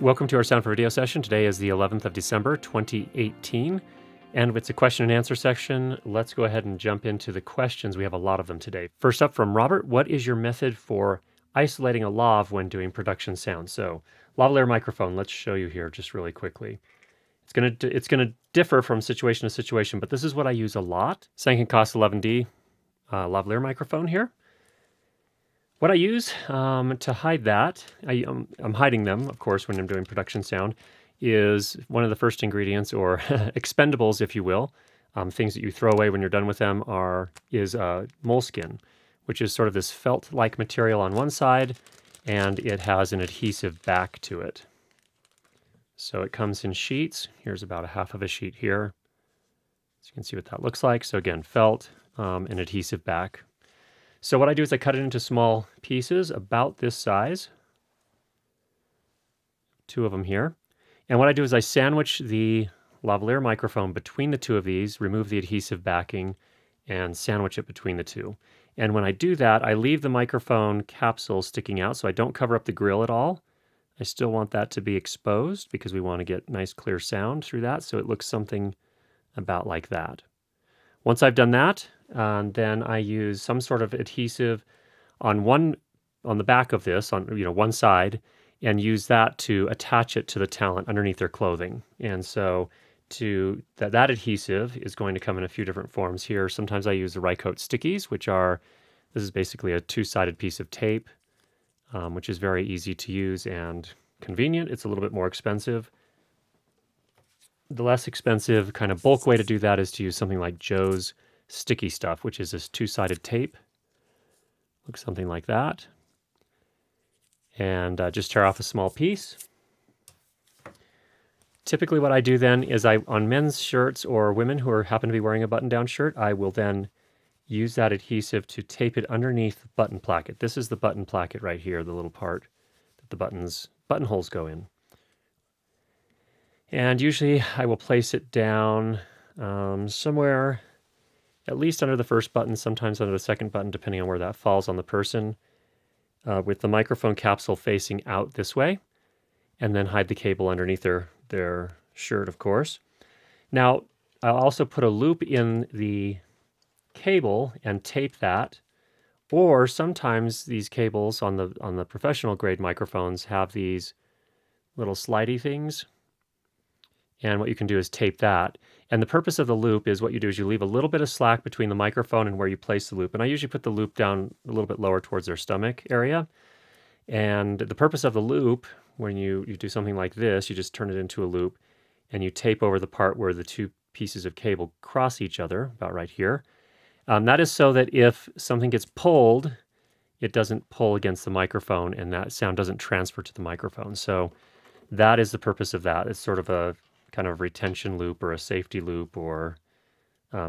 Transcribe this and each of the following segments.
Welcome to our Sound for Video session. Today is the 11th of December, 2018, and it's a question and answer section. Let's go ahead and jump into the questions. We have a lot of them today. First up from Robert, what is your method for isolating a lav when doing production sound? So, lavalier microphone, let's show you here just really quickly. It's gonna differ from situation to situation, but this is what I use a lot. Sennheiser MKH416 lavalier microphone here. What I use to hide that, I'm hiding them, of course, when I'm doing production sound, is one of the first ingredients, or expendables, if you will. Things that you throw away when you're done with them is moleskin, which is sort of this felt-like material on one side, and it has an adhesive back to it. So it comes in sheets. Here's about a half of a sheet here. So you can see what that looks like. So again, felt, an adhesive back. So what I do is I cut it into small pieces about this size. Two of them here. And what I do is I sandwich the lavalier microphone between the two of these, remove the adhesive backing, and sandwich it between the two. And when I do that, I leave the microphone capsule sticking out, so I don't cover up the grill at all. I still want that to be exposed because we want to get nice clear sound through that, so it looks something about like that. Once I've done that, then I use some sort of adhesive on the back of this, on one side, and use that to attach it to the talent underneath their clothing. And so that adhesive is going to come in a few different forms here. Sometimes I use the Rycoat stickies, this is basically a two-sided piece of tape, which is very easy to use and convenient. It's a little bit more expensive. The less expensive kind of bulk way to do that is to use something like Joe's sticky stuff, which is this two-sided tape. Looks something like that. And just tear off a small piece. Typically what I do then is on men's shirts or women who happen to be wearing a button-down shirt, I will then use that adhesive to tape it underneath the button placket. This is the button placket right here, the little part that the buttonholes go in. And usually I will place it down somewhere at least under the first button, sometimes under the second button, depending on where that falls on the person, with the microphone capsule facing out this way, and then hide the cable underneath their shirt, of course. Now, I'll also put a loop in the cable and tape that, or sometimes these cables on the professional grade microphones have these little slidey things. And what you can do is tape that. And the purpose of the loop is what you do is you leave a little bit of slack between the microphone and where you place the loop. And I usually put the loop down a little bit lower towards their stomach area. And the purpose of the loop, when you do something like this, you just turn it into a loop and you tape over the part where the two pieces of cable cross each other, about right here. That is so that if something gets pulled, it doesn't pull against the microphone and that sound doesn't transfer to the microphone. So that is the purpose of that. It's sort of a kind of retention loop or a safety loop or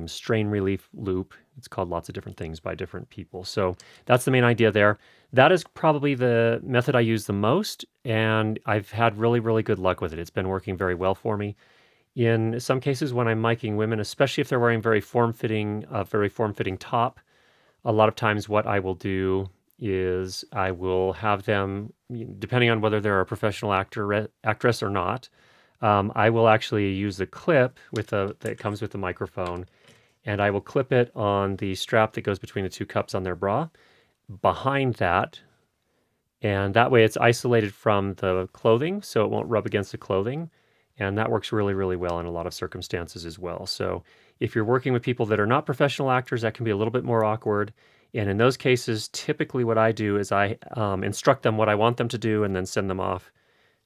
strain relief loop. It's called lots of different things by different people. So that's the main idea there. That is probably the method I use the most, and I've had really, really good luck with it. It's been working very well for me. In some cases when I'm miking women, especially if they're wearing very form-fitting top, a lot of times what I will do is I will have them, depending on whether they're a professional actress or not, I will actually use the clip that comes with the microphone, and I will clip it on the strap that goes between the two cups on their bra, behind that, and that way it's isolated from the clothing, so it won't rub against the clothing, and that works really, really well in a lot of circumstances as well. So if you're working with people that are not professional actors, that can be a little bit more awkward, and in those cases, typically what I do is I instruct them what I want them to do and then send them off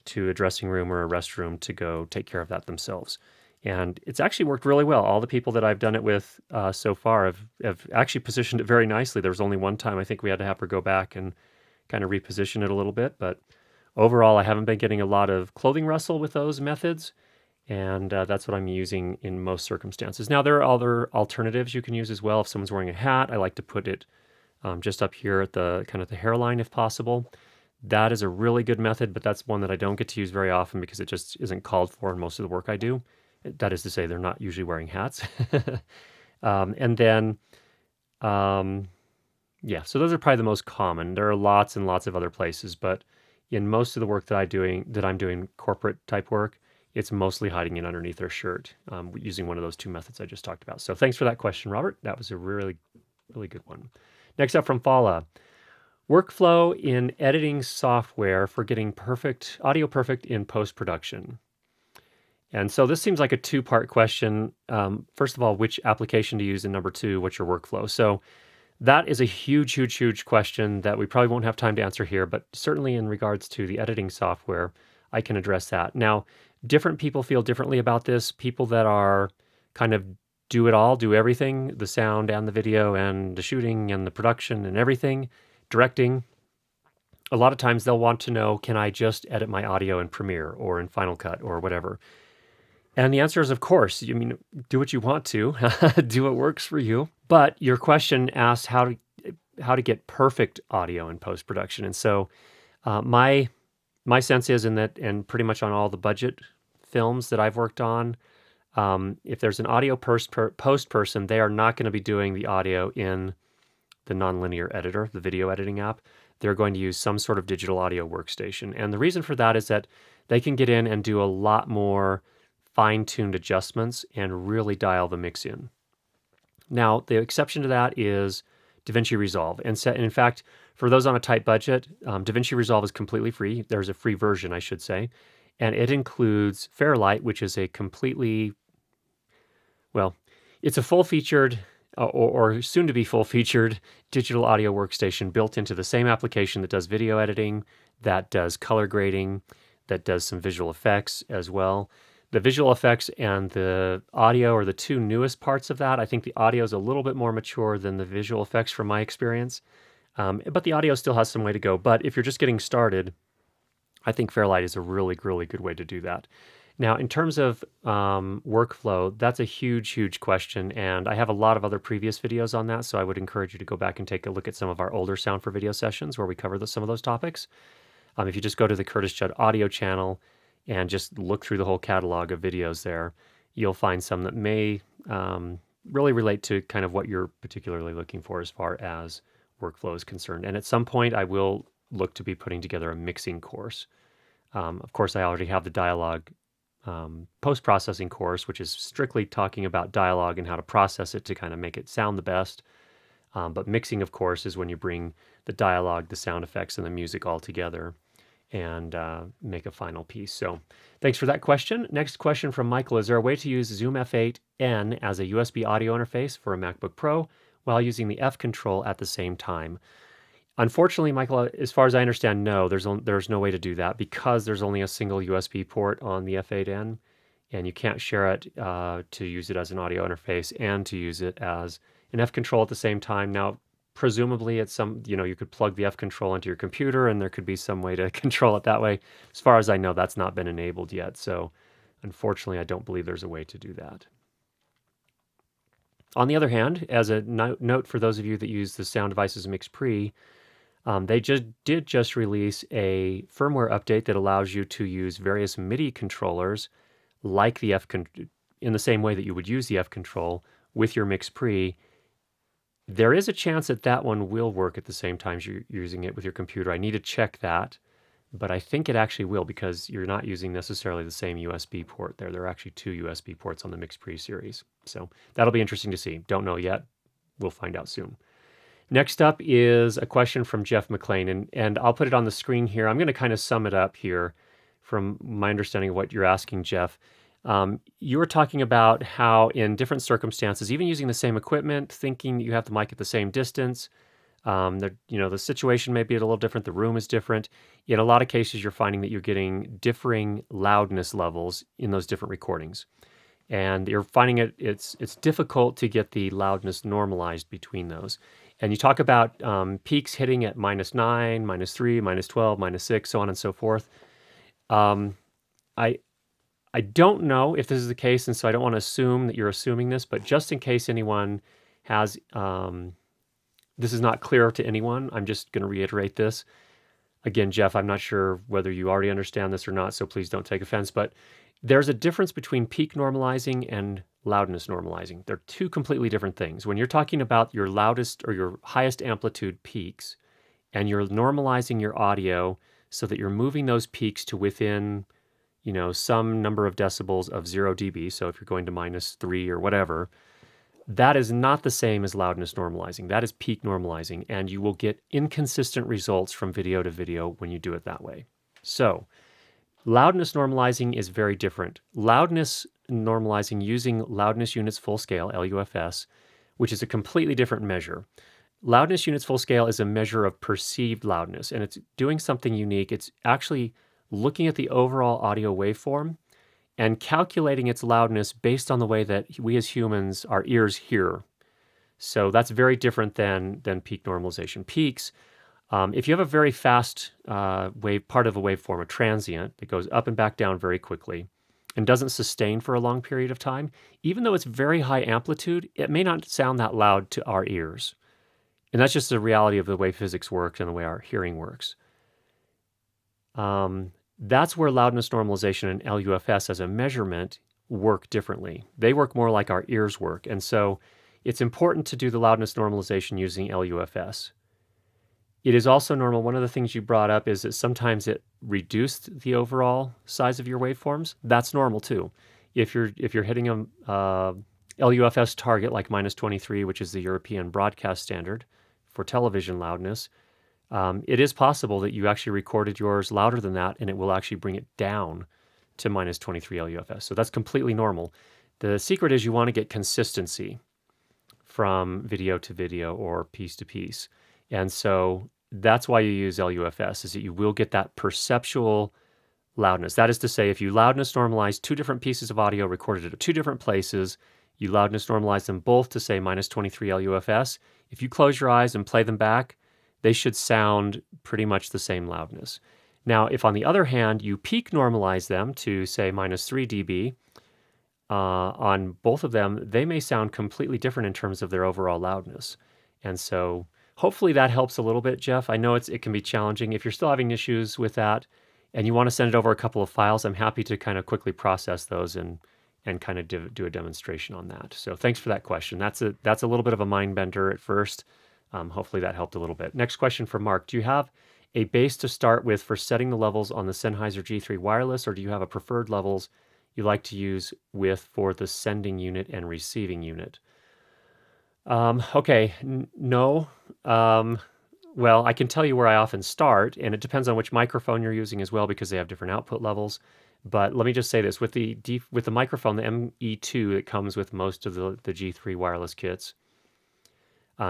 to a dressing room or a restroom to go take care of that themselves. And it's actually worked really well. All the people that I've done it with so far have actually positioned it very nicely. There was only one time I think we had to have her go back and kind of reposition it a little bit. But overall, I haven't been getting a lot of clothing rustle with those methods. And that's what I'm using in most circumstances. Now, there are other alternatives you can use as well. If someone's wearing a hat, I like to put it just up here at the kind of the hairline if possible. That is a really good method, but that's one that I don't get to use very often because it just isn't called for in most of the work I do. That is to say, they're not usually wearing hats. And then, so those are probably the most common. There are lots and lots of other places, but in most of the work that I'm doing corporate type work, it's mostly hiding it underneath their shirt, using one of those two methods I just talked about. So thanks for that question, Robert. That was a really, really good one. Next up from Fala. Workflow in editing software for getting audio perfect in post-production. And so this seems like a two-part question. First of all, which application to use, and number two, what's your workflow? So that is a huge, huge, huge question that we probably won't have time to answer here, but certainly in regards to the editing software, I can address that. Now, different people feel differently about this. People that are kind of do it all, do everything, the sound and the video and the shooting and the production and everything, directing. A lot of times they'll want to know, can I just edit my audio in Premiere or in Final Cut or whatever? And the answer is, of course. You mean, do what you want to, do what works for you. But your question asked how to get perfect audio in post-production. And so my sense is in that, and pretty much on all the budget films that I've worked on, if there's an audio post person, they are not going to be doing the audio in the nonlinear editor, the video editing app. They're going to use some sort of digital audio workstation. And the reason for that is that they can get in and do a lot more fine-tuned adjustments and really dial the mix in. Now, the exception to that is DaVinci Resolve. And in fact, for those on a tight budget, DaVinci Resolve is completely free. There's a free version, I should say. And it includes Fairlight, which is a completely, well, it's a full-featured or soon-to-be full-featured digital audio workstation built into the same application that does video editing, that does color grading, that does some visual effects as well. The visual effects and the audio are the two newest parts of that. I think the audio is a little bit more mature than the visual effects from my experience, but the audio still has some way to go. But if you're just getting started, I think Fairlight is a really, really good way to do that. Now, in terms of workflow, that's a huge, huge question, and I have a lot of other previous videos on that, so I would encourage you to go back and take a look at some of our older Sound for Video sessions where we cover some of those topics. If you just go to the Curtis Judd audio channel and just look through the whole catalog of videos there, you'll find some that may really relate to kind of what you're particularly looking for as far as workflow is concerned. And at some point, I will look to be putting together a mixing course. Of course, I already have the dialogue post-processing course, which is strictly talking about dialogue and how to process it to kind of make it sound the best. But mixing, of course, is when you bring the dialogue, the sound effects, and the music all together and make a final piece. So thanks for that question. Next question from Michael. Is there a way to use Zoom F8N as a USB audio interface for a MacBook Pro while using the F control at the same time? Unfortunately, Michael, as far as I understand, no, there's no way to do that because there's only a single USB port on the F8N, and you can't share it to use it as an audio interface and to use it as an F control at the same time. Now, presumably it's you could plug the F control into your computer and there could be some way to control it that way. As far as I know, that's not been enabled yet. So unfortunately, I don't believe there's a way to do that. On the other hand, as a note for those of you that use the Sound Devices MixPre, they did just release a firmware update that allows you to use various MIDI controllers like the in the same way that you would use the F control with your MixPre. There is a chance that one will work at the same time as you're using it with your computer. I need to check that, but I think it actually will because you're not using necessarily the same USB port there. There are actually two USB ports on the MixPre series. So that'll be interesting to see. Don't know yet. We'll find out soon. Next up is a question from Jeff McLean, and I'll put it on the screen here. I'm going to kind of sum it up here from my understanding of what you're asking, Jeff. You were talking about how in different circumstances, even using the same equipment, thinking you have the mic at the same distance, the situation may be a little different, the room is different. In a lot of cases, you're finding that you're getting differing loudness levels in those different recordings. And you're finding it's difficult to get the loudness normalized between those. And you talk about peaks hitting at -9, -3, -12, -6, so on and so forth. I don't know if this is the case, and so I don't want to assume that you're assuming this, but just in case anyone has, this is not clear to anyone, I'm just going to reiterate this. Again, Jeff, I'm not sure whether you already understand this or not, so please don't take offense, but there's a difference between peak normalizing and loudness normalizing. They're two completely different things. When you're talking about your loudest or your highest amplitude peaks, and you're normalizing your audio so that you're moving those peaks to within, some number of decibels of 0 dB. So if you're going to -3 or whatever, that is not the same as loudness normalizing. That is peak normalizing, and you will get inconsistent results from video to video when you do it that way. So loudness normalizing is very different. Loudness normalizing using loudness units full scale, LUFS, which is a completely different measure. Loudness units full scale is a measure of perceived loudness, and it's doing something unique. It's actually looking at the overall audio waveform and calculating its loudness based on the way that we as humans, our ears hear. So that's very different than peak normalization. Peaks, if you have a very fast part of a waveform, a transient that goes up and back down very quickly and doesn't sustain for a long period of time, even though it's very high amplitude, it may not sound that loud to our ears. And that's just the reality of the way physics works and the way our hearing works. That's where loudness normalization and LUFS as a measurement work differently. They work more like our ears work. And so it's important to do the loudness normalization using LUFS. It is also normal. One of the things you brought up is that sometimes it reduced the overall size of your waveforms. That's normal too. If you're hitting a LUFS target like -23, which is the European broadcast standard for television loudness, it is possible that you actually recorded yours louder than that, and it will actually bring it down to -23 LUFS. So that's completely normal. The secret is you want to get consistency from video to video or piece to piece. And so that's why you use LUFS, is that you will get that perceptual loudness. That is to say, if you loudness normalize two different pieces of audio recorded at two different places, you loudness normalize them both to say -23 LUFS. If you close your eyes and play them back, they should sound pretty much the same loudness. Now, if on the other hand, you peak normalize them to say -3 dB, on both of them, they may sound completely different in terms of their overall loudness. And so hopefully that helps a little bit, Jeff. I know it can be challenging. If you're still having issues with that and you want to send it over a couple of files, I'm happy to kind of quickly process those and kind of do a demonstration on that. So thanks for that question. That's a little bit of a mind bender at first. Hopefully that helped a little bit. Next question from Mark. Do you have a base to start with for setting the levels on the Sennheiser G3 wireless, or do you have a preferred levels you like to use for the sending unit and receiving unit? Okay, no. Well, I can tell you where I often start, and it depends on which microphone you're using as well, because they have different output levels. But let me just say this, with the microphone, the ME2 that comes with most of the G3 wireless kits,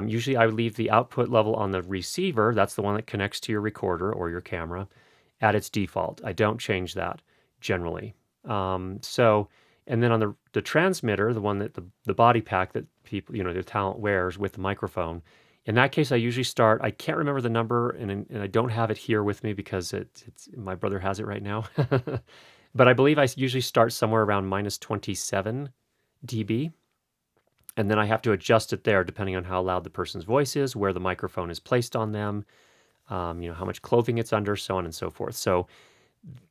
usually I would leave the output level on the receiver, that's the one that connects to your recorder or your camera, at its default. I don't change that generally. And then on the transmitter, the one that the body pack that people, the talent wears with the microphone, in that case, I usually start, I can't remember the number, and I don't have it here with me because it's my brother has it right now. But I believe I usually start somewhere around -27 dB. And then I have to adjust it there depending on how loud the person's voice is, where the microphone is placed on them, how much clothing it's under, so on and so forth. So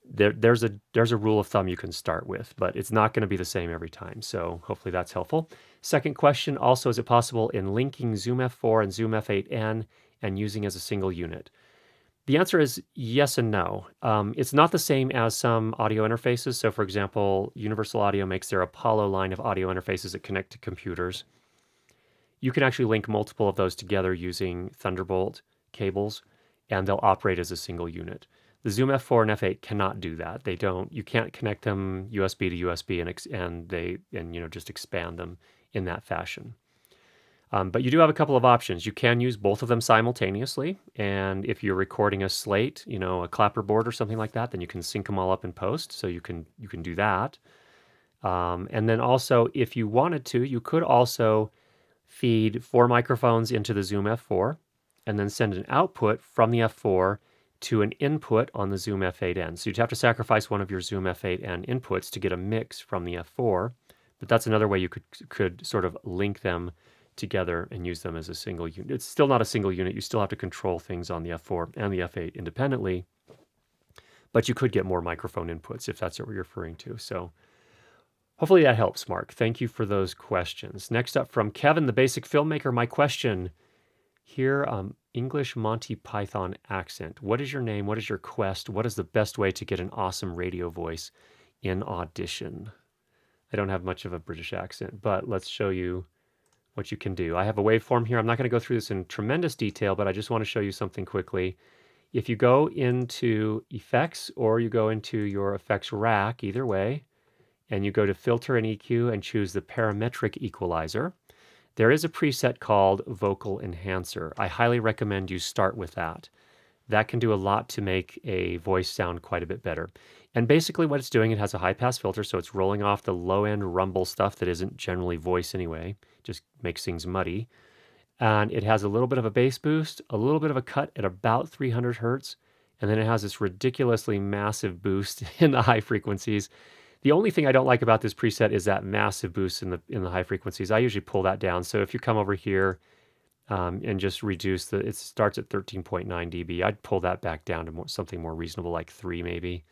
there's a rule of thumb you can start with, but it's not going to be the same every time. So hopefully that's helpful. Second question, also, is it possible in linking Zoom F4 and Zoom F8N and using as a single unit? The answer is yes and no. It's not the same as some audio interfaces. So for example, Universal Audio makes their Apollo line of audio interfaces that connect to computers. You can actually link multiple of those together using Thunderbolt cables, and they'll operate as a single unit. The Zoom F4 and F8 cannot do that. You can't connect them USB to USB and just expand them in that fashion. But you do have a couple of options. You can use both of them simultaneously, and if you're recording a slate, a clapperboard or something like that, then you can sync them all up in post. So you can do that. And then also, if you wanted to, you could also feed 4 microphones into the Zoom F4, and then send an output from the F4 to an input on the Zoom F8N. So you'd have to sacrifice one of your Zoom F8N inputs to get a mix from the F4, but that's another way you could sort of link them together and use them as a single unit. It's still not a single unit. You still have to control things on the F4 and the F8 independently, but you could get more microphone inputs if that's what we're referring to. So hopefully that helps, Mark. Thank you for those questions. Next up from Kevin, the Basic Filmmaker. My question here, English Monty Python accent. What is your name? What is your quest? What is the best way to get an awesome radio voice in Audition? I don't have much of a British accent, but let's show you what you can do. I have a waveform here. I'm not going to go through this in tremendous detail, but I just want to show you something quickly. If you go into Effects or you go into your Effects rack, either way, and you go to Filter and EQ and choose the Parametric Equalizer, there is a preset called Vocal Enhancer. I highly recommend you start with that. That can do a lot to make a voice sound quite a bit better. And basically what it's doing, it has a high-pass filter, so it's rolling off the low-end rumble stuff that isn't generally voice anyway, just makes things muddy. And it has a little bit of a bass boost, a little bit of a cut at about 300 hertz, and then it has this ridiculously massive boost in the high frequencies. The only thing I don't like about this preset is that massive boost in the high frequencies. I usually pull that down. So if you come over here and just reduce it starts at 13.9 dB. I'd pull that back down to something more reasonable, like 3 maybe.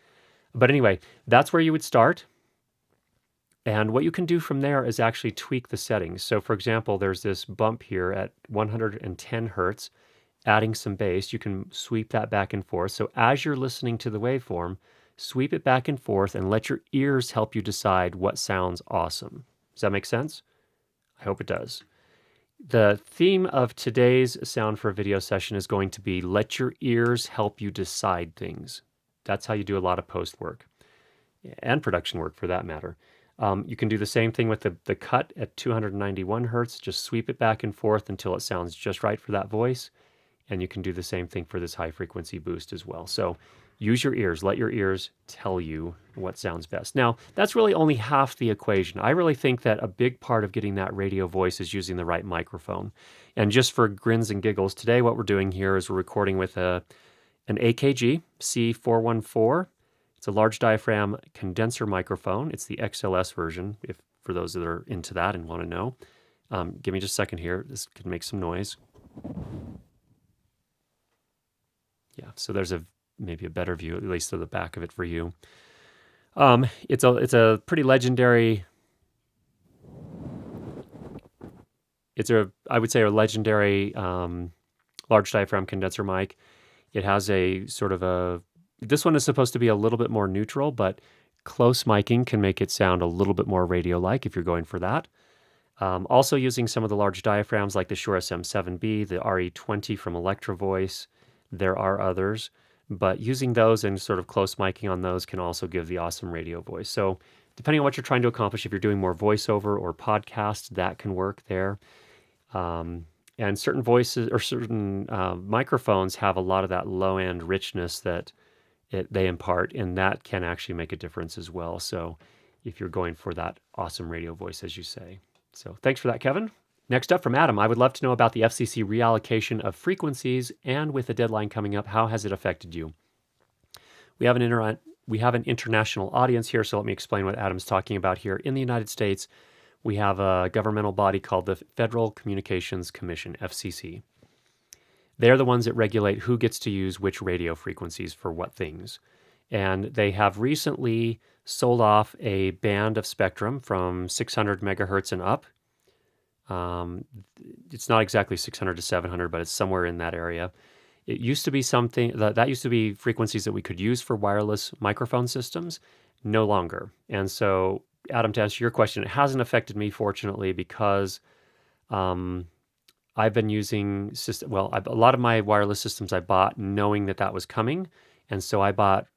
But anyway, that's where you would start. And what you can do from there is actually tweak the settings. So for example, there's this bump here at 110 hertz, adding some bass. You can sweep that back and forth. So as you're listening to the waveform, sweep it back and forth and let your ears help you decide what sounds awesome. Does that make sense? I hope it does. The theme of today's Sound for a Video session is going to be let your ears help you decide things. That's how you do a lot of post work and production work for that matter. You can do the same thing with the cut at 291 hertz. Just sweep it back and forth until it sounds just right for that voice. And you can do the same thing for this high frequency boost as well. So use your ears. Let your ears tell you what sounds best. Now, that's really only half the equation. I really think that a big part of getting that radio voice is using the right microphone. And just for grins and giggles, today what we're doing here is we're recording with an AKG C414. It's a large diaphragm condenser microphone. It's the XLS version, if for those that are into that and want to know. Give me just a second here. This could make some noise. Yeah, so there's maybe a better view, at least of the back of it for you. It's a pretty legendary. I would say a legendary large diaphragm condenser mic. It has a sort of this one is supposed to be a little bit more neutral, but close miking can make it sound a little bit more radio-like if you're going for that. Also using some of the large diaphragms like the Shure SM7B, the RE20 from Electro Voice. There are others, but using those and sort of close miking on those can also give the awesome radio voice. So depending on what you're trying to accomplish, if you're doing more voiceover or podcast, that can work there. And certain voices or certain microphones have a lot of that low-end richness that they impart, and that can actually make a difference as well. So if you're going for that awesome radio voice, as you say. So thanks for that, Kevin. Next up from Adam, I would love to know about the FCC reallocation of frequencies, and with the deadline coming up, how has it affected you? We have an international audience here, so let me explain what Adam's talking about here. In the United States, we have a governmental body called the Federal Communications Commission, FCC. They're the ones that regulate who gets to use which radio frequencies for what things. And they have recently sold off a band of spectrum from 600 megahertz and up. It's not exactly 600 to 700, but it's somewhere in that area. It used to be something that used to be frequencies that we could use for wireless microphone systems, no longer. And so, Adam, to answer your question, it hasn't affected me, fortunately, because I've been using a lot of my wireless systems I bought knowing that was coming, and so I bought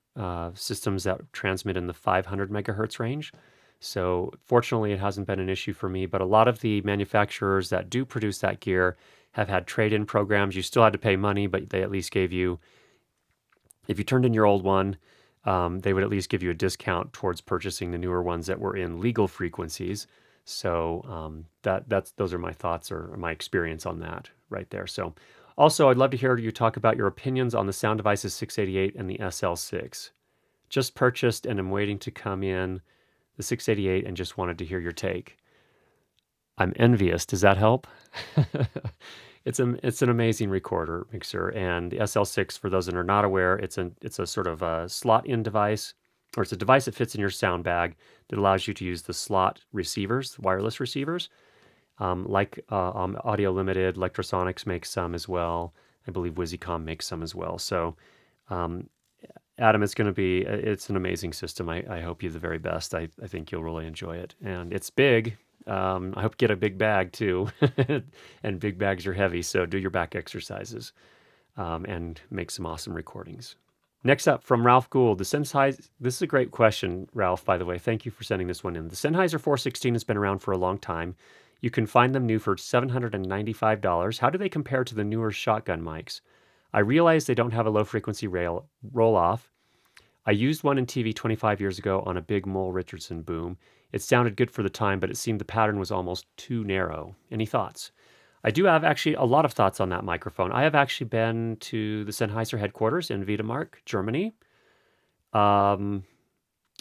systems that transmit in the 500 megahertz range. So fortunately, it hasn't been an issue for me, but a lot of the manufacturers that do produce that gear have had trade-in programs. You still had to pay money, but they at least gave you, if you turned in your old one, they would at least give you a discount towards purchasing the newer ones that were in legal frequencies. So those are my thoughts or my experience on that right there. So also, I'd love to hear you talk about your opinions on the Sound Devices 688 and the SL6. Just purchased and I'm waiting to come in the 688 and just wanted to hear your take. I'm envious. Does that help? It's an amazing recorder mixer, and the SL6, for those that are not aware, it's a sort of a slot-in device, or it's a device that fits in your sound bag that allows you to use the slot receivers, wireless receivers, like Audio Limited, Lectrosonics makes some as well. I believe Wizzycom makes some as well. So, um, Adam, it's an amazing system. I hope you the very best. I think you'll really enjoy it. And it's big. I hope you get a big bag too. And big bags are heavy, so do your back exercises and make some awesome recordings. Next up from Ralph Gould, the Sennheiser. This is a great question, Ralph, by the way. Thank you for sending this one in. The Sennheiser 416 has been around for a long time. You can find them new for $795. How do they compare to the newer shotgun mics? I realize they don't have a low frequency roll off. I used one in TV 25 years ago on a big Mole Richardson boom. It sounded good for the time, but it seemed the pattern was almost too narrow. Any thoughts? I do have actually a lot of thoughts on that microphone. I have actually been to the Sennheiser headquarters in Wiedemark, Germany. And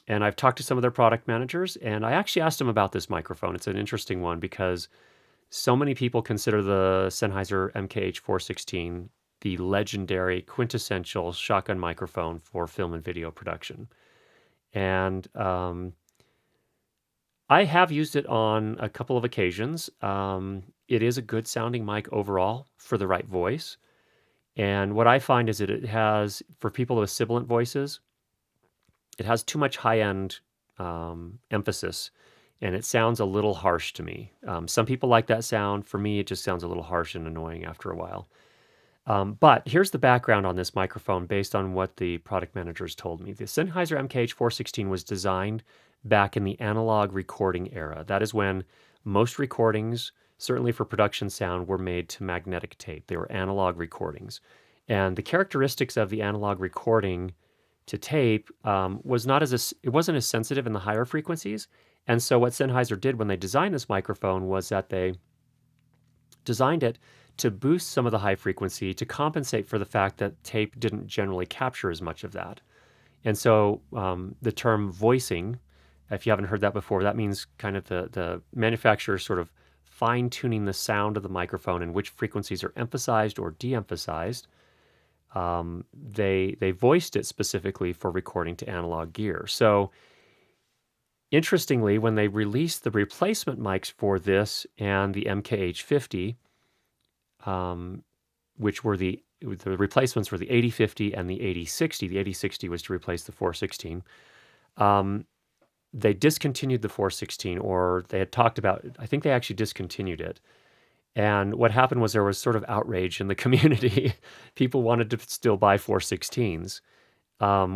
I've talked to some of their product managers, and I actually asked them about this microphone. It's an interesting one because so many people consider the Sennheiser MKH416 the legendary quintessential shotgun microphone for film and video production. And I have used it on a couple of occasions. It is a good sounding mic overall for the right voice. And what I find is that it has, for people with sibilant voices, it has too much high-end emphasis, and it sounds a little harsh to me. Some people like that sound. For me, it just sounds a little harsh and annoying after a while. But here's the background on this microphone based on what the product managers told me. The Sennheiser MKH416 was designed back in the analog recording era. That is when most recordings, certainly for production sound, were made to magnetic tape. They were analog recordings. And the characteristics of the analog recording to tape it wasn't as sensitive in the higher frequencies. And so what Sennheiser did when they designed this microphone was that they designed it to boost some of the high frequency to compensate for the fact that tape didn't generally capture as much of that. And so the term voicing, if you haven't heard that before, that means kind of the manufacturer sort of fine-tuning the sound of the microphone and which frequencies are emphasized or de-emphasized. They voiced it specifically for recording to analog gear. So interestingly, when they released the replacement mics for this and the MKH50, which were the replacements were the 8050 and the 8060. The 8060 was to replace the 416. They discontinued the 416, or they had talked about, I think they actually discontinued it. And what happened was there was sort of outrage in the community. People wanted to still buy 416s,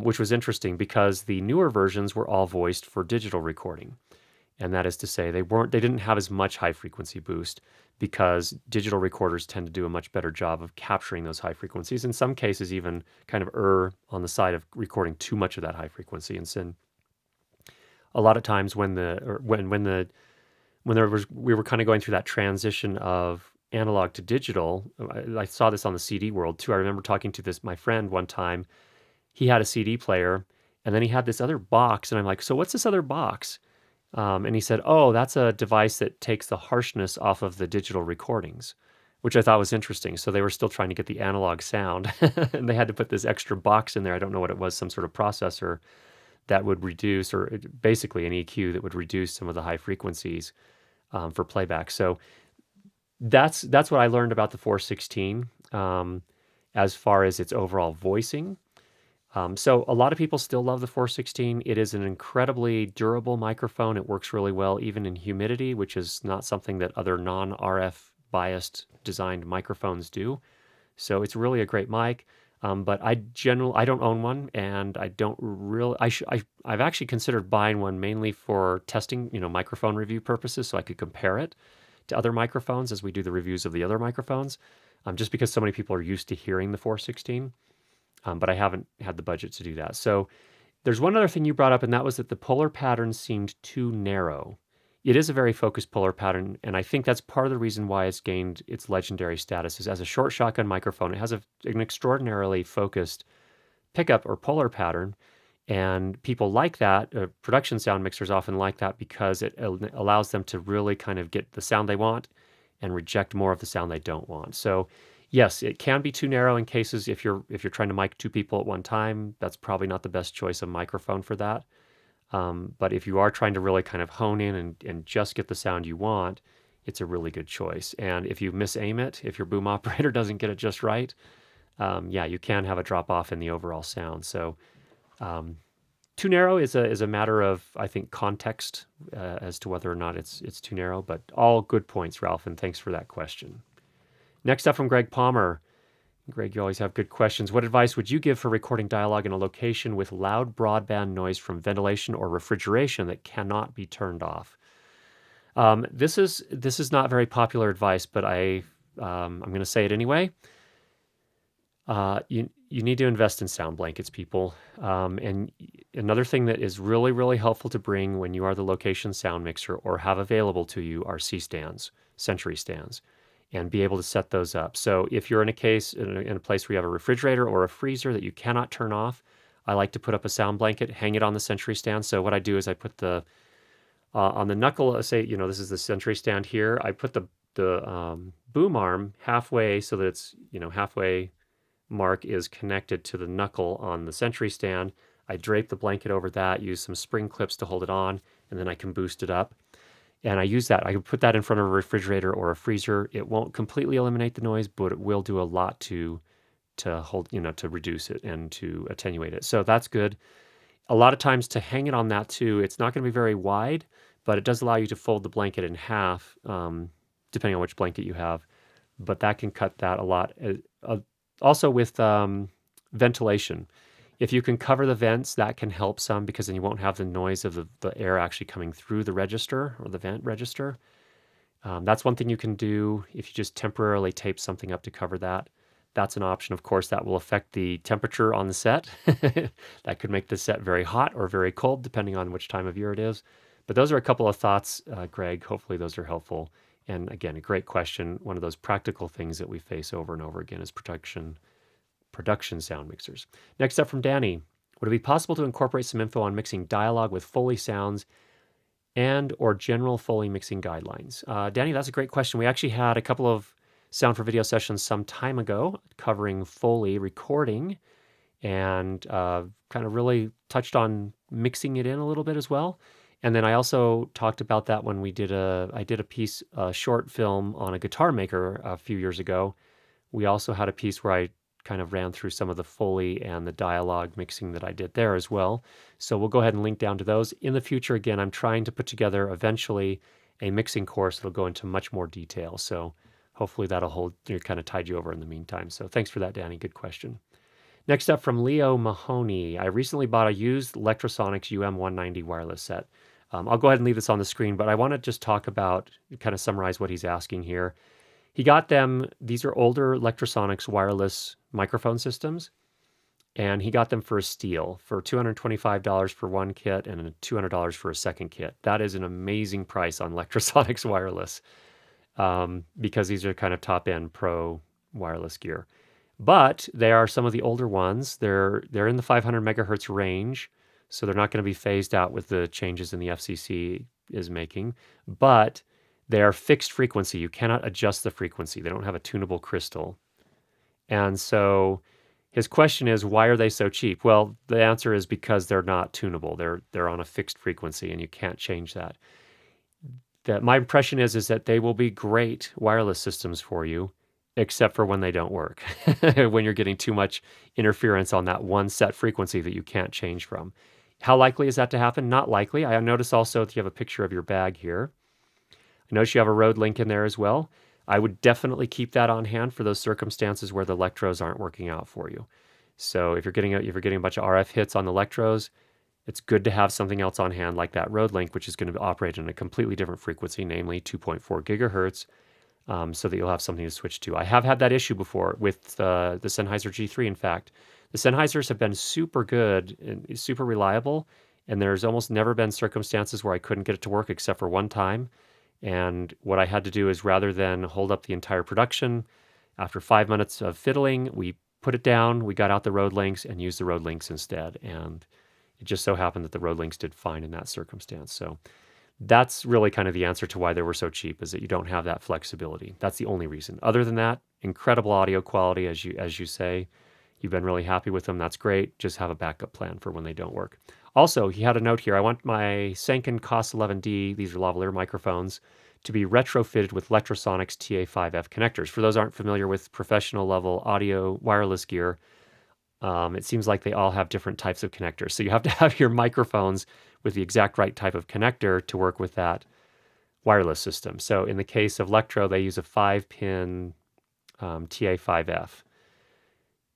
which was interesting because the newer versions were all voiced for digital recording. And that is to say, they didn't have as much high frequency boost because digital recorders tend to do a much better job of capturing those high frequencies. In some cases, even kind of err on the side of recording too much of that high frequency. And so a lot of times we were kind of going through that transition of analog to digital. I saw this on the CD world too. I remember talking to my friend one time. He had a CD player, and then he had this other box, and I'm like, so what's this other box? And he said, oh, that's a device that takes the harshness off of the digital recordings, which I thought was interesting. So they were still trying to get the analog sound, and they had to put this extra box in there. I don't know what it was, some sort of processor that would reduce, or basically an EQ that would reduce some of the high frequencies for playback. So that's what I learned about the 416 as far as its overall voicing. So a lot of people still love the 416. It is an incredibly durable microphone. It works really well even in humidity, which is not something that other non-RF biased designed microphones do. So it's really a great mic. But I don't own one, and I don't really. I've actually considered buying one mainly for testing, microphone review purposes, so I could compare it to other microphones as we do the reviews of the other microphones. Just because so many people are used to hearing the 416. But I haven't had the budget to do that. So there's one other thing you brought up, and that was that the polar pattern seemed too narrow. It is a very focused polar pattern, and I think that's part of the reason why it's gained its legendary status. Is as a short shotgun microphone, it has an extraordinarily focused pickup or polar pattern, and people like that. Production sound mixers often like that because it allows them to really kind of get the sound they want and reject more of the sound they don't want. So yes, it can be too narrow in cases if you're trying to mic two people at one time. That's probably not the best choice of microphone for that. But if you are trying to really kind of hone in and just get the sound you want, it's a really good choice. And if you misaim it, if your boom operator doesn't get it just right, yeah, you can have a drop off in the overall sound. So too narrow is a matter of, I think, context as to whether or not it's too narrow. But all good points, Ralph, and thanks for that question. Next up from Greg Palmer. Greg, you always have good questions. What advice would you give for recording dialogue in a location with loud broadband noise from ventilation or refrigeration that cannot be turned off? This is not very popular advice, but I'm going to say it anyway. You need to invest in sound blankets, people. And another thing that is really, really helpful to bring when you are the location sound mixer or have available to you are C-stands, Century stands, and be able to set those up. So if you're in a case, in a place where you have a refrigerator or a freezer that you cannot turn off, I like to put up a sound blanket, hang it on the Century stand. So what I do is I put the, on the knuckle, say, this is the Century stand here, I put the boom arm halfway so that it's, halfway mark is connected to the knuckle on the Century stand. I drape the blanket over that, use some spring clips to hold it on, and then I can boost it up. And I use that. I can put that in front of a refrigerator or a freezer. It won't completely eliminate the noise, but it will do a lot to hold, to reduce it and to attenuate it. So that's good. A lot of times to hang it on that too, it's not going to be very wide, but it does allow you to fold the blanket in half, depending on which blanket you have. But that can cut that a lot. Also with ventilation. If you can cover the vents, that can help some because then you won't have the noise of the air actually coming through the register or the vent register. That's one thing you can do if you just temporarily tape something up to cover that. That's an option. Of course, that will affect the temperature on the set. That could make the set very hot or very cold, depending on which time of year it is. But those are a couple of thoughts, Greg. Hopefully those are helpful. And again, a great question. One of those practical things that we face over and over again is production sound mixers. Next up from Danny. Would it be possible to incorporate some info on mixing dialogue with Foley sounds and or general Foley mixing guidelines? Danny, that's a great question. We actually had a couple of Sound for Video sessions some time ago covering Foley recording and kind of really touched on mixing it in a little bit as well. And then I also talked about that when I did a piece, a short film on a guitar maker a few years ago. We also had a piece where I kind of ran through some of the Foley and the dialogue mixing that I did there as well. So we'll go ahead and link down to those. In the future, again, I'm trying to put together eventually a mixing course that'll go into much more detail. So hopefully that'll kind of tide you over in the meantime. So thanks for that, Danny. Good question. Next up from Leo Mahoney. I recently bought a used Lectrosonics UM190 wireless set. I'll go ahead and leave this on the screen, but I want to just talk about, kind of summarize what he's asking here. He got them, these are older Lectrosonics wireless microphone systems, and he got them for a steal, for $225 for one kit and $200 for a second kit. That is an amazing price on Lectrosonics wireless, because these are kind of top-end pro wireless gear. But they are some of the older ones. They're in the 500 megahertz range, so they're not going to be phased out with the changes in the FCC is making. But they are fixed frequency. You cannot adjust the frequency. They don't have a tunable crystal. And so his question is, why are they so cheap? Well, the answer is because they're not tunable. They're on a fixed frequency, and you can't change that. My impression is that they will be great wireless systems for you, except for when they don't work, when you're getting too much interference on that one set frequency that you can't change from. How likely is that to happen? Not likely. I notice also that you have a picture of your bag here. I notice you have a road link in there as well. I would definitely keep that on hand for those circumstances where the electros aren't working out for you. So if you're getting a bunch of RF hits on the electros, it's good to have something else on hand like that road link, which is going to operate in a completely different frequency, namely 2.4 gigahertz, so that you'll have something to switch to. I have had that issue before with the Sennheiser G3, in fact. The Sennheisers have been super good and super reliable, and there's almost never been circumstances where I couldn't get it to work except for one time. And what I had to do is, rather than hold up the entire production, after 5 minutes of fiddling, we put it down, we got out the road links and used the road links instead. And it just so happened that the road links did fine in that circumstance. So that's really kind of the answer to why they were so cheap, is that you don't have that flexibility. That's the only reason. Other than that, incredible audio quality, as you say. You've been really happy with them. That's great. Just have a backup plan for when they don't work. Also, he had a note here. I want my Senken COS 11D, these are lavalier microphones, to be retrofitted with Lectrosonics TA5F connectors. For those who aren't familiar with professional level audio wireless gear, it seems like they all have different types of connectors. So you have to have your microphones with the exact right type of connector to work with that wireless system. So in the case of Lectro, they use a 5-pin TA5F.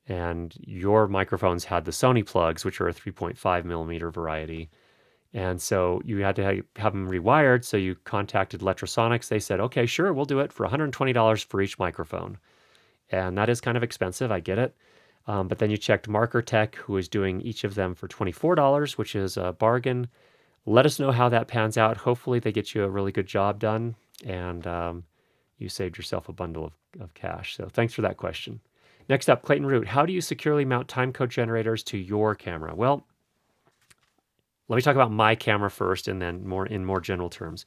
And your microphones had the Sony plugs, which are a 3.5 millimeter variety. And so you had to have them rewired. So you contacted Lectrosonics. They said, okay, sure, we'll do it for $120 for each microphone. And that is kind of expensive. I get it. But then you checked Marker Tech, who is doing each of them for $24, which is a bargain. Let us know how that pans out. Hopefully they get you a really good job done, and you saved yourself a bundle of cash. So thanks for that question. Next up, Clayton Root. How do you securely mount timecode generators to your camera? Well, let me talk about my camera first, and then in more general terms.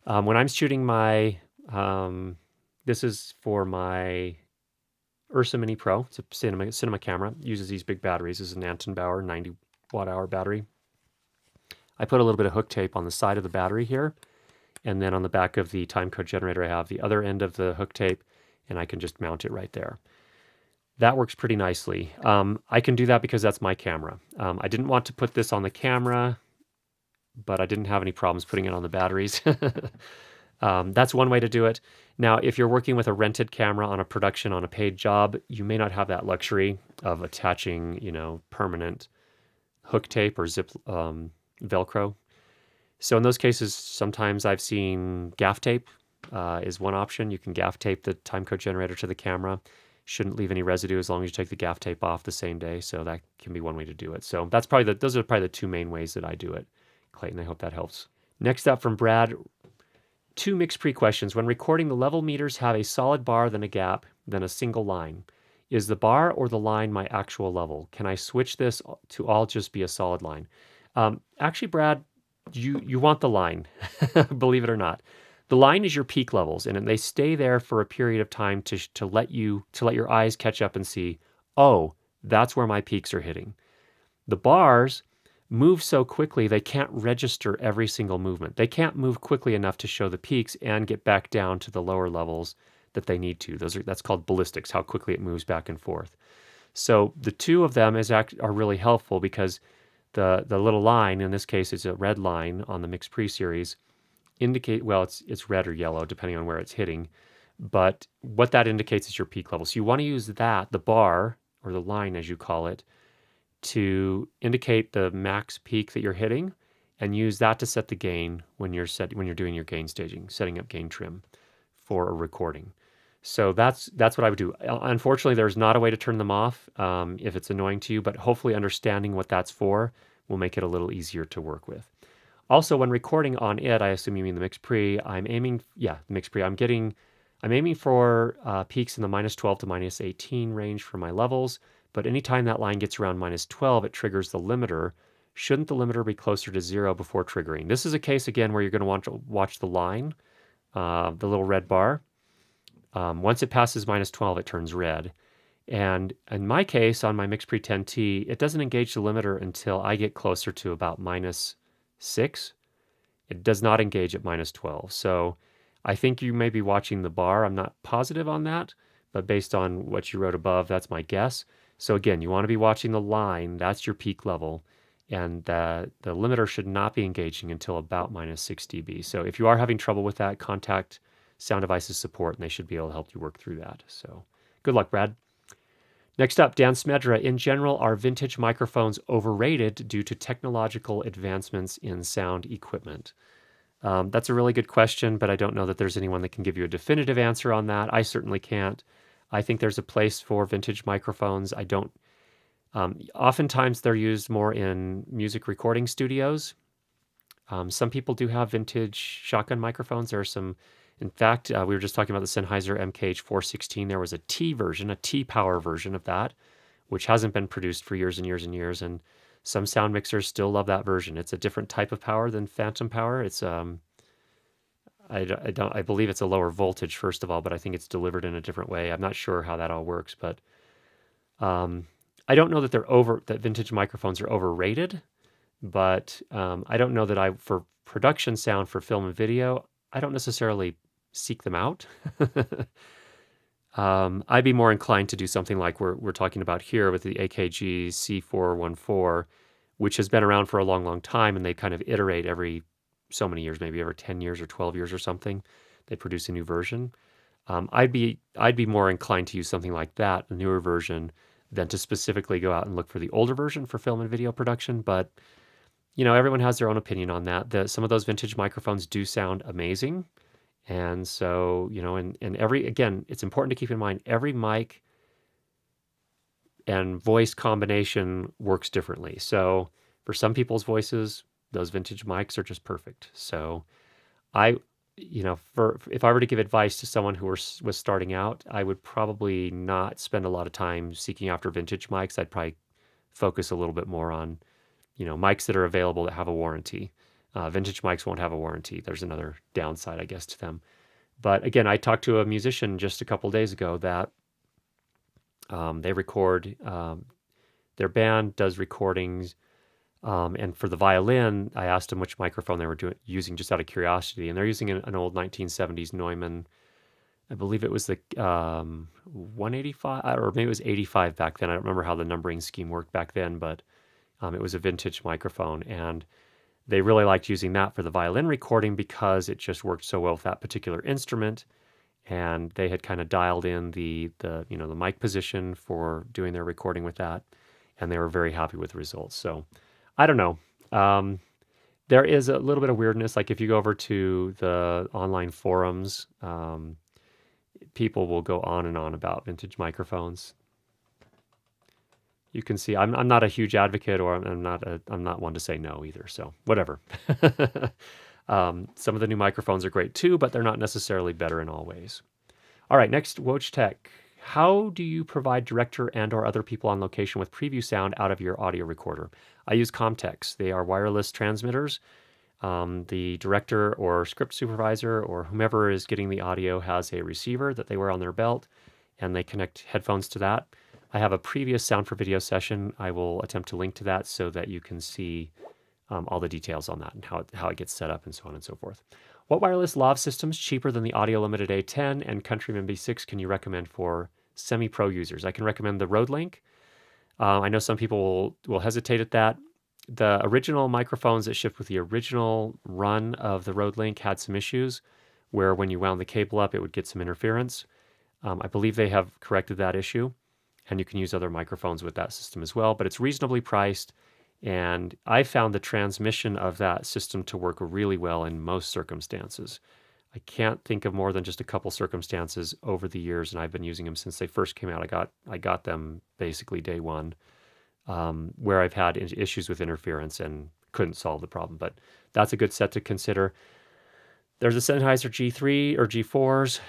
When I'm shooting my, this is for my Ursa Mini Pro. It's a cinema camera. It uses these big batteries. This is an Anton Bauer 90 watt-hour battery. I put a little bit of hook tape on the side of the battery here, and then on the back of the timecode generator, I have the other end of the hook tape, and I can just mount it right there. That works pretty nicely. I can do that because that's my camera. I didn't want to put this on the camera, but I didn't have any problems putting it on the batteries. That's one way to do it. Now, if you're working with a rented camera on a production on a paid job, you may not have that luxury of attaching, permanent hook tape or zip Velcro. So in those cases, sometimes I've seen gaff tape is one option. You can gaff tape the timecode generator to the camera. Shouldn't leave any residue as long as you take the gaff tape off the same day. So that can be one way to do it. So those are probably the two main ways that I do it. Clayton, I hope that helps. Next up from Brad, 2 MixPre questions. When recording, the level meters have a solid bar, then a gap, then a single line. Is the bar or the line my actual level? Can I switch this to all just be a solid line? Actually, Brad, you want the line, believe it or not. The line is your peak levels, and they stay there for a period of time to let your eyes catch up and see, oh, that's where my peaks are hitting. The bars move so quickly they can't register every single movement. They can't move quickly enough to show the peaks and get back down to the lower levels that they need to. That's called ballistics, how quickly it moves back and forth. So the two of them are really helpful because the little line, in this case it's a red line on the MixPre series, it's red or yellow depending on where it's hitting, but what that indicates is your peak level. So you want to use that, the bar or the line as you call it, to indicate the max peak that you're hitting, and use that to set the gain when you're doing your gain staging, setting up gain trim for a recording. So that's what I would do. Unfortunately, there's not a way to turn them off if it's annoying to you, but hopefully understanding what that's for will make it a little easier to work with. Also, when recording on it, I assume you mean the MixPre, I'm aiming for peaks in the -12 to -18 range for my levels, but anytime that line gets around -12, it triggers the limiter. Shouldn't the limiter be closer to 0 before triggering? This is a case, again, where you're going to want to watch the line, the little red bar. Once it passes -12, it turns red. And in my case, on my MixPre 10T, it doesn't engage the limiter until I get closer to about -6. It does not engage at -12. So I think you may be watching the bar. I'm not positive on that, but based on what you wrote above, that's my guess. So again, you want to be watching the line. That's your peak level. And the limiter should not be engaging until about -6 dB. So if you are having trouble with that, contact Sound Devices support, and they should be able to help you work through that. So good luck, Brad. Next up, Dan Smedra. In general, are vintage microphones overrated due to technological advancements in sound equipment? That's a really good question, but I don't know that there's anyone that can give you a definitive answer on that. I certainly can't. I think there's a place for vintage microphones. Oftentimes they're used more in music recording studios. Some people do have vintage shotgun microphones. There are some, in fact, we were just talking about the Sennheiser MKH416. There was a T version, a T-power version of that, which hasn't been produced for years and years and years. And some sound mixers still love that version. It's a different type of power than phantom power. It's I believe it's a lower voltage, first of all, but I think it's delivered in a different way. I'm not sure how that all works, but I don't know that that vintage microphones are overrated, but I don't know that for production sound for film and video, I don't necessarily seek them out. I'd be more inclined to do something like we're talking about here with the AKG C414, which has been around for a long, long time, and they kind of iterate every so many years, maybe every 10 years or 12 years or something. They produce a new version. I'd be more inclined to use something like that, a newer version, than to specifically go out and look for the older version for film and video production. But everyone has their own opinion on that. Some of those vintage microphones do sound amazing. And so, and again, it's important to keep in mind every mic and voice combination works differently. So for some people's voices, those vintage mics are just perfect. So if I were to give advice to someone who was starting out, I would probably not spend a lot of time seeking after vintage mics. I'd probably focus a little bit more on, mics that are available that have a warranty. Vintage mics won't have a warranty. There's another downside, I guess, to them. But again, I talked to a musician just a couple days ago that they record, their band does recordings. And for the violin, I asked them which microphone they were using just out of curiosity. And they're using an old 1970s Neumann. I believe it was the 185, or maybe it was 85 back then. I don't remember how the numbering scheme worked back then, but it was a vintage microphone. And they really liked using that for the violin recording because it just worked so well with that particular instrument. And they had kind of dialed in the mic position for doing their recording with that. And they were very happy with the results. So I don't know. There is a little bit of weirdness. Like if you go over to the online forums, people will go on and on about vintage microphones. You can see I'm not a huge advocate, or I'm not one to say no either. So whatever. Some of the new microphones are great too, but they're not necessarily better in all ways. All right, next, Woj Tech. How do you provide director and or other people on location with preview sound out of your audio recorder? I use Comtex. They are wireless transmitters. The director or script supervisor or whomever is getting the audio has a receiver that they wear on their belt, and they connect headphones to that. I have a previous sound for video session. I will attempt to link to that so that you can see all the details on that and how it gets set up and so on and so forth. What wireless lav systems cheaper than the Audio Limited A10 and Countryman B6 can you recommend for semi-pro users? I can recommend the Rode Link. I know some people will hesitate at that. The original microphones that shipped with the original run of the Rode Link had some issues where when you wound the cable up, it would get some interference. I believe they have corrected that issue, and you can use other microphones with that system as well, but it's reasonably priced. And I found the transmission of that system to work really well in most circumstances. I can't think of more than just a couple circumstances over the years, and I've been using them since they first came out. I got them basically day one, where I've had issues with interference and couldn't solve the problem. But that's a good set to consider. There's a Sennheiser G3 or G4s.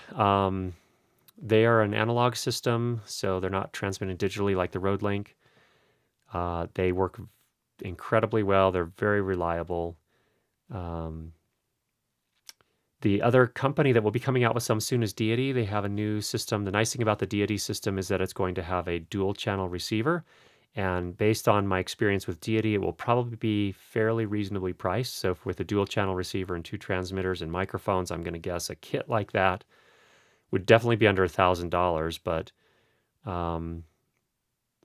They are an analog system, so they're not transmitting digitally like the Rode Link. They work incredibly well. They're very reliable. The other company that will be coming out with some soon is Deity. They have a new system. The nice thing about the Deity system is that it's going to have a dual channel receiver. And based on my experience with Deity, it will probably be fairly reasonably priced. So with a dual channel receiver and 2 transmitters and microphones, I'm going to guess a kit like that would definitely be under $1,000, but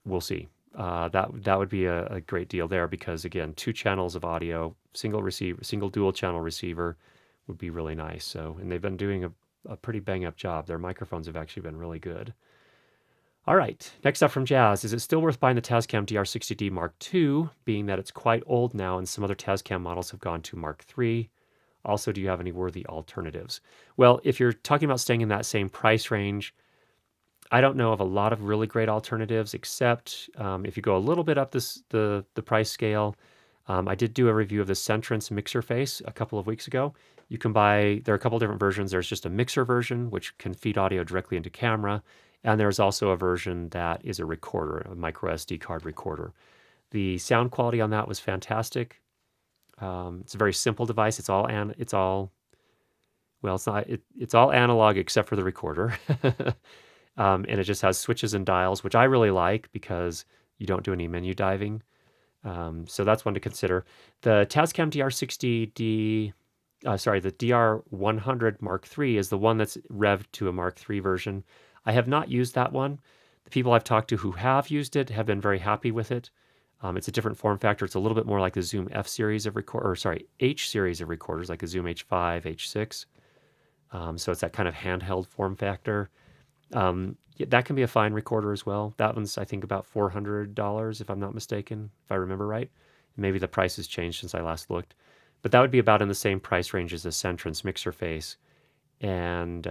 we'll see. That would be a great deal there because, again, 2 channels of audio, single dual channel receiver would be really nice. So, and they've been doing a pretty bang up job. Their microphones have actually been really good. All right, next up from Jazz. Is it still worth buying the Tascam DR-60DmkII, being that it's quite old now and some other Tascam models have gone to Mark III? Also, do you have any worthy alternatives? Well, if you're talking about staying in that same price range, I don't know of a lot of really great alternatives, except if you go a little bit up the price scale. I did do a review of the Centrance mixer face a couple of weeks ago. You can buy, there are a couple different versions. There's just a mixer version, which can feed audio directly into camera. And there's also a version that is a recorder, a micro SD card recorder. The sound quality on that was fantastic. It's a very simple device. It's all analog except for the recorder. And it just has switches and dials, which I really like because you don't do any menu diving. So that's one to consider. The Tascam DR-60D, the DR-100 Mark III is the one that's revved to a Mark III version. I have not used that one. The people I've talked to who have used it have been very happy with it. It's a different form factor. It's a little bit more like the Zoom F series of H series of recorders, like a Zoom H5, H6. So it's that kind of handheld form factor. That can be a fine recorder as well. That one's, I think, about $400, if I'm not mistaken, if I remember right. Maybe the price has changed since I last looked. But that would be about in the same price range as the Sennheiser mixer face. And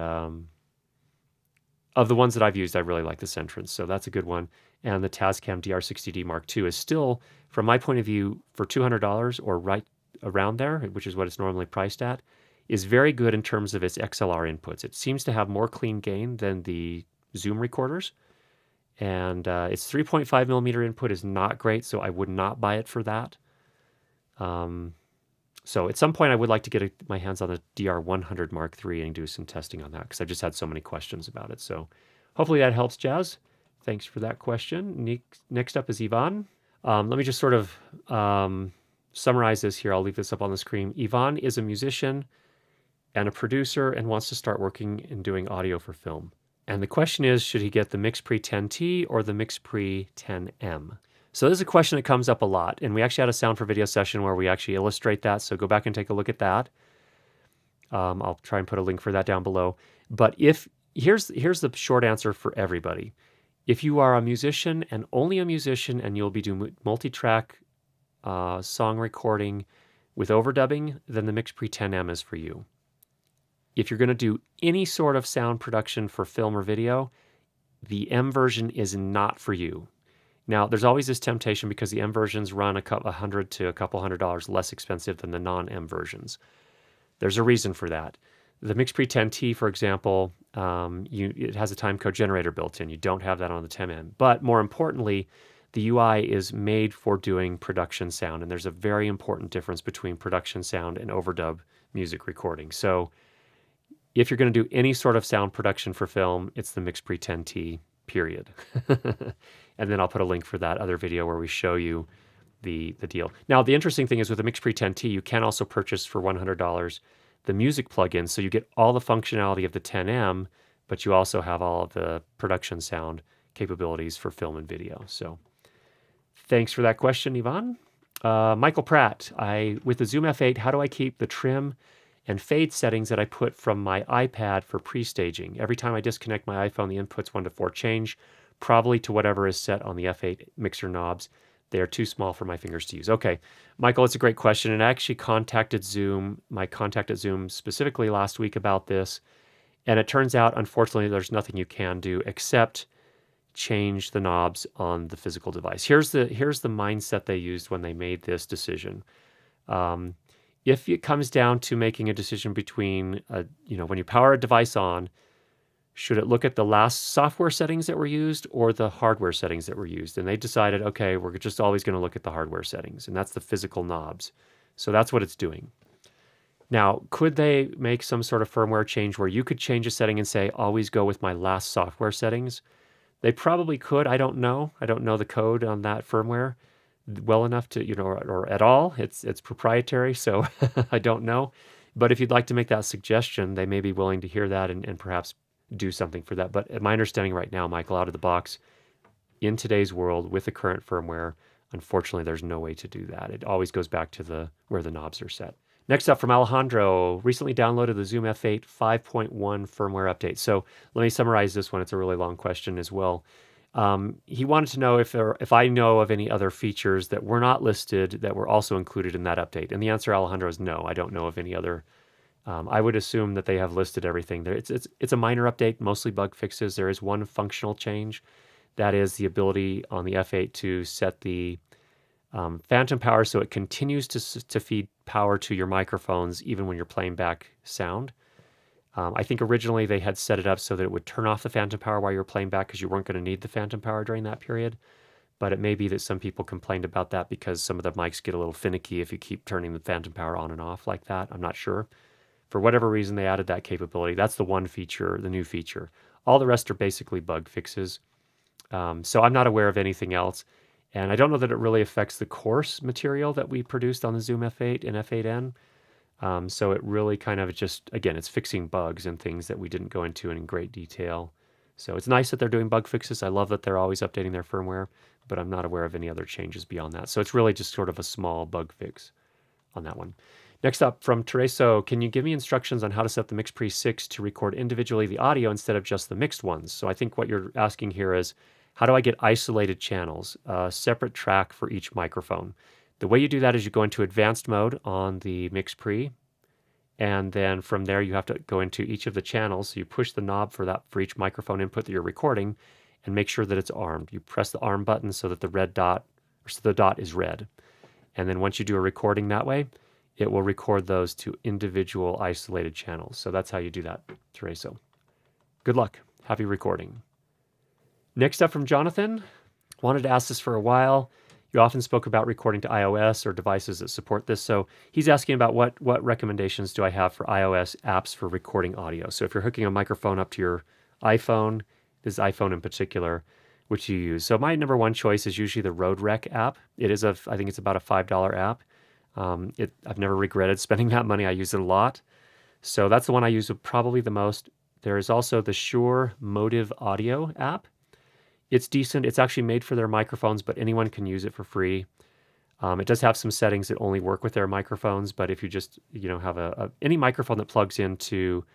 of the ones that I've used, I really like the Sennheiser, so that's a good one. And the Tascam DR-60DmkII is still, from my point of view, for $200 or right around there, which is what it's normally priced at, is very good in terms of its XLR inputs. It seems to have more clean gain than the Zoom recorders. And its 3.5 millimeter input is not great, so I would not buy it for that. So at some point, I would like to get my hands on the DR-100 Mark III and do some testing on that, because I've just had so many questions about it. So hopefully that helps, Jazz. Thanks for that question. Next up is Yvonne. Let me just sort of summarize this here. I'll leave this up on the screen. Yvonne is a musician and a producer and wants to start working and doing audio for film. And the question is, should he get the MixPre 10T or the MixPre 10M? So this is a question that comes up a lot, and we actually had a sound for video session where we actually illustrate that, so go back and take a look at that. I'll try and put a link for that down below. But here's the short answer for everybody. If you are a musician and only a musician and you'll be doing multi-track song recording with overdubbing, then the MixPre 10M is for you. If you're going to do any sort of sound production for film or video, the M version is not for you. Now, there's always this temptation because the M versions run $100 to a couple $100 less expensive than the non-M versions. There's a reason for that. The MixPre 10T, for example, it has a timecode generator built in. You don't have that on the 10M. But more importantly, the UI is made for doing production sound, and there's a very important difference between production sound and overdub music recording. So if you're going to do any sort of sound production for film, it's the MixPre 10T, period. And then I'll put a link for that other video where we show you the deal. Now, the interesting thing is with the MixPre 10T, you can also purchase for $100 the music plugin, so you get all the functionality of the 10M, but you also have all of the production sound capabilities for film and video. So thanks for that question, Yvonne. Michael Pratt, with the Zoom F8, how do I keep the trim and fade settings that I put from my iPad for pre-staging? Every time I disconnect my iPhone, the inputs 1 to 4 change, probably to whatever is set on the F8 mixer knobs. They are too small for my fingers to use. Okay, Michael, it's a great question. And I actually contacted my contact at Zoom specifically last week about this. And it turns out, unfortunately, there's nothing you can do except change the knobs on the physical device. Here's the mindset they used when they made this decision. If it comes down to making a decision between, when you power a device on, should it look at the last software settings that were used or the hardware settings that were used? And they decided, okay, we're just always going to look at the hardware settings, and that's the physical knobs. So that's what it's doing. Now, could they make some sort of firmware change where you could change a setting and say, always go with my last software settings? They probably could. I don't know. I don't know the code on that firmware well enough to, or at all. It's proprietary, so I don't know. But if you'd like to make that suggestion, they may be willing to hear that and perhaps do something for that. But my understanding right now, Michael, out of the box, in today's world with the current firmware, unfortunately, there's no way to do that. It always goes back to where the knobs are set. Next up from Alejandro, recently downloaded the Zoom F8 5.1 firmware update. So let me summarize this one. It's a really long question as well. He wanted to know if I know of any other features that were not listed that were also included in that update. And the answer, Alejandro, is no. I don't know of any other. I would assume that they have listed everything there. It's a minor update, mostly bug fixes. There is one functional change. That is the ability on the F8 to set the phantom power so it continues to feed power to your microphones even when you're playing back sound. I think originally they had set it up so that it would turn off the phantom power while you're playing back because you weren't going to need the phantom power during that period. But it may be that some people complained about that because some of the mics get a little finicky if you keep turning the phantom power on and off like that. I'm not sure. For whatever reason, they added that capability. That's the one feature, the new feature. All the rest are basically bug fixes. So I'm not aware of anything else. And I don't know that it really affects the course material that we produced on the Zoom F8 and F8N. So it really kind of just, again, it's fixing bugs and things that we didn't go into in great detail. So it's nice that they're doing bug fixes. I love that they're always updating their firmware, but I'm not aware of any other changes beyond that. So it's really just sort of a small bug fix on that one. Next up from Tereso, can you give me instructions on how to set the MixPre 6 to record individually the audio instead of just the mixed ones? So I think what you're asking here is, how do I get isolated channels, a separate track for each microphone? The way you do that is you go into advanced mode on the MixPre, and then from there you have to go into each of the channels. So you push the knob for each microphone input that you're recording and make sure that it's armed. You press the arm button so that the dot is red. And then once you do a recording that way, it will record those to individual isolated channels. So that's how you do that, Tereso. Good luck. Happy recording. Next up from Jonathan. Wanted to ask this for a while. You often spoke about recording to iOS or devices that support this. So he's asking about what recommendations do I have for iOS apps for recording audio. So if you're hooking a microphone up to your iPhone, this iPhone in particular, which you use. So my number one choice is usually the Road Rec app. I think it's about a $5 app. I've never regretted spending that money. I use it a lot. So that's the one I use probably the most. There is also the Shure Motive Audio app. It's decent. It's actually made for their microphones, but anyone can use it for free. It does have some settings that only work with their microphones, but if you just have any microphone that plugs into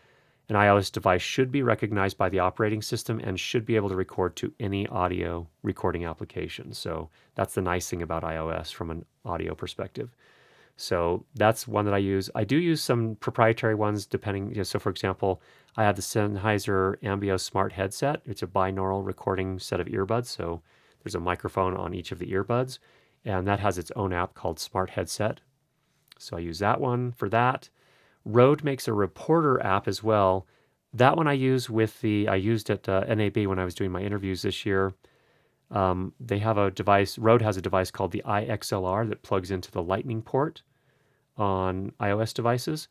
an iOS device should be recognized by the operating system and should be able to record to any audio recording application. So that's the nice thing about iOS from an audio perspective. So that's one that I use. I do use some proprietary ones depending. So for example, I have the Sennheiser Ambio Smart Headset. It's a binaural recording set of earbuds. So there's a microphone on each of the earbuds, and that has its own app called Smart Headset. So I use that one for that. Rode makes a reporter app as well. That one I use I used at NAB when I was doing my interviews this year. They have a device, Rode has a device called the iXLR that plugs into the Lightning port on iOS devices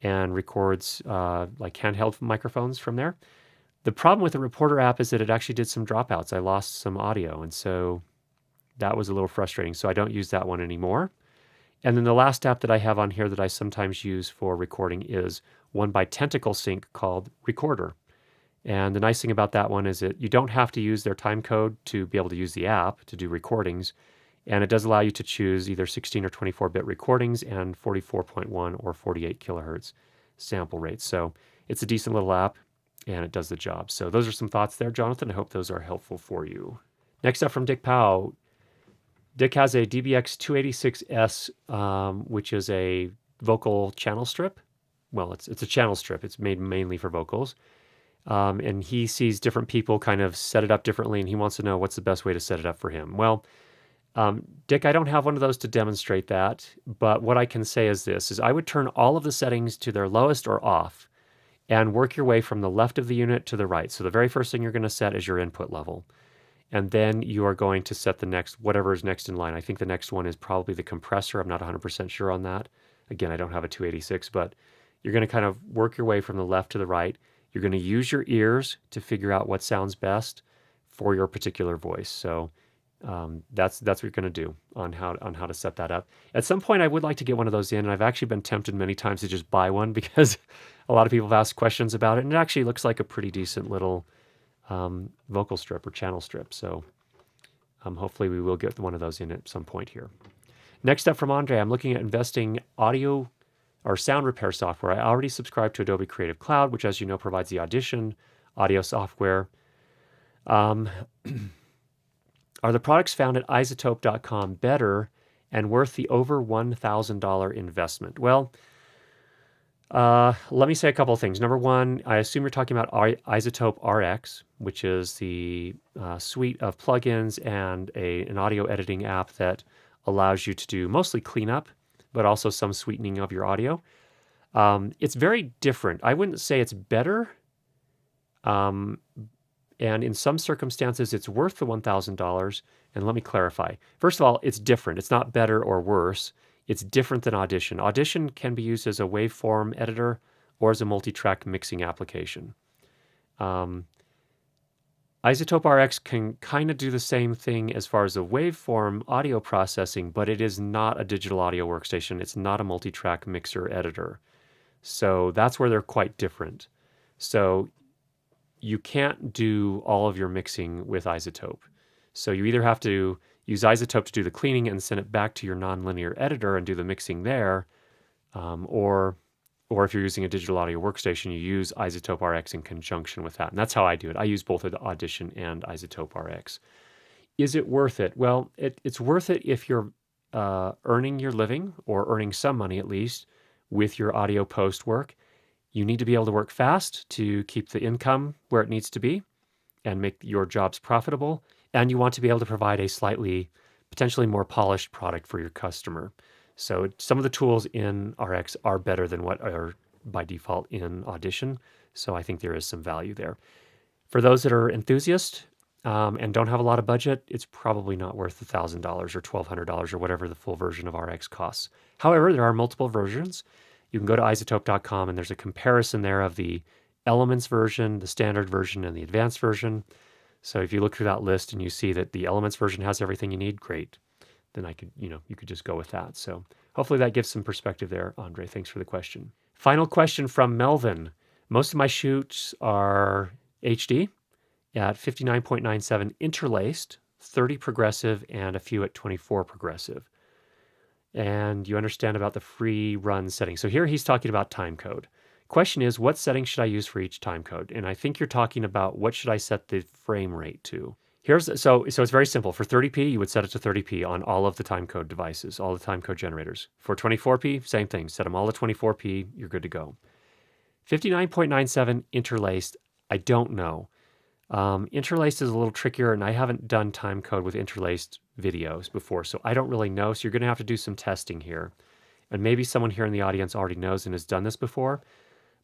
and records like handheld microphones from there. The problem with the Reporter app is that it actually did some dropouts. I lost some audio, and so that was a little frustrating. So I don't use that one anymore. And then the last app that I have on here that I sometimes use for recording is one by Tentacle Sync called Recorder. And the nice thing about that one is that you don't have to use their timecode to be able to use the app to do recordings. And it does allow you to choose either 16 or 24-bit recordings and 44.1 or 48 kilohertz sample rates. So it's a decent little app, and it does the job. So those are some thoughts there, Jonathan. I hope those are helpful for you. Next up from Dick Powell. Dick has a DBX286S, which is a vocal channel strip. Well, it's a channel strip. It's made mainly for vocals. And he sees different people kind of set it up differently, and he wants to know what's the best way to set it up for him. Well, Dick, I don't have one of those to demonstrate that, but what I can say is this, is I would turn all of the settings to their lowest or off and work your way from the left of the unit to the right. So the very first thing you're going to set is your input level. And then you are going to set the next, whatever is next in line. I think the next one is probably the compressor. I'm not 100% sure on that. Again, I don't have a 286, but you're going to kind of work your way from the left to the right. You're going to use your ears to figure out what sounds best for your particular voice. So that's what you're going to do on how to set that up. At some point, I would like to get one of those in, and I've actually been tempted many times to just buy one because a lot of people have asked questions about it, and it actually looks like a pretty decent little vocal strip or channel strip. So hopefully we will get one of those in at some point here. Next up from Andre, I'm looking at investing audio or sound repair software. I already subscribe to Adobe Creative Cloud, which, as you know, provides the Audition audio software. Are the products found at izotope.com better and worth the over $1,000 investment? Well, let me say a couple of things. Number one, I assume you're talking about Izotope RX, which is the suite of plugins and an audio editing app that allows you to do mostly cleanup, but also some sweetening of your audio. It's very different. I wouldn't say it's better. And in some circumstances, it's worth the $1,000. And let me clarify. First of all, it's different. It's not better or worse. It's different than Audition. Audition can be used as a waveform editor or as a multi-track mixing application. Izotope RX can kind of do the same thing as far as the waveform audio processing, but it is not a digital audio workstation. It's not a multi-track mixer editor. So that's where they're quite different. So you can't do all of your mixing with Izotope. So you either have to use Izotope to do the cleaning and send it back to your nonlinear editor and do the mixing there, or if you're using a digital audio workstation, you use Izotope RX in conjunction with that. And that's how I do it. I use both the Audition and Izotope RX. Is it worth it? Well, it's worth it if you're earning your living, or earning some money at least, with your audio post work. You need to be able to work fast to keep the income where it needs to be and make your jobs profitable. And you want to be able to provide a slightly, potentially more polished product for your customer. So some of the tools in RX are better than what are by default in Audition. So I think there is some value there. For those that are enthusiasts and don't have a lot of budget, it's probably not worth $1,000 or $1,200 or whatever the full version of RX costs. However, there are multiple versions. You can go to izotope.com and there's a comparison there of the Elements version, the standard version, and the advanced version. So if you look through that list and you see that the Elements version has everything you need, great. Then you could just go with that. So hopefully that gives some perspective there, Andre. Thanks for the question. Final question from Melvin. Most of my shoots are HD at 59.97 interlaced, 30 progressive, and a few at 24 progressive. And you understand about the free run setting. So here he's talking about timecode. Question is, what setting should I use for each timecode? And I think you're talking about what should I set the frame rate to? So it's very simple. For 30p, you would set it to 30p on all of the timecode devices, all the timecode generators. For 24p, same thing. Set them all to 24p, you're good to go. 59.97 interlaced, I don't know. Interlaced is a little trickier, and I haven't done timecode with interlaced videos before, so I don't really know. So you're going to have to do some testing here. And maybe someone here in the audience already knows and has done this before,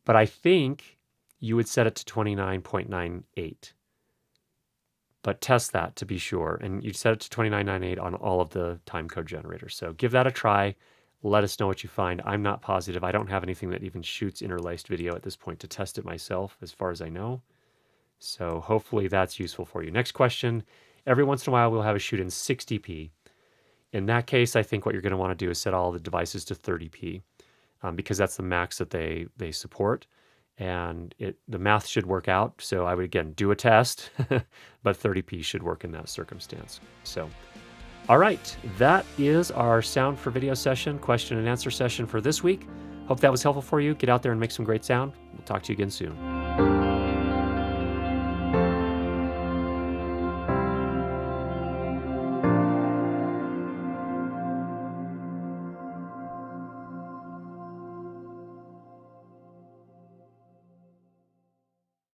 but I think you would set it to 29.98. But test that to be sure. And you set it to 29.98 on all of the timecode generators. So give that a try. Let us know what you find. I'm not positive. I don't have anything that even shoots interlaced video at this point to test it myself, as far as I know. So hopefully that's useful for you. Next question. Every once in a while, we'll have a shoot in 60p. In that case, I think what you're going to want to do is set all the devices to 30p because that's the max that they support. And the math should work out. So I would, again, do a test, but 30p should work in that circumstance. So, all right, that is our sound for video session, question and answer session for this week. Hope that was helpful for you. Get out there and make some great sound. We'll talk to you again soon.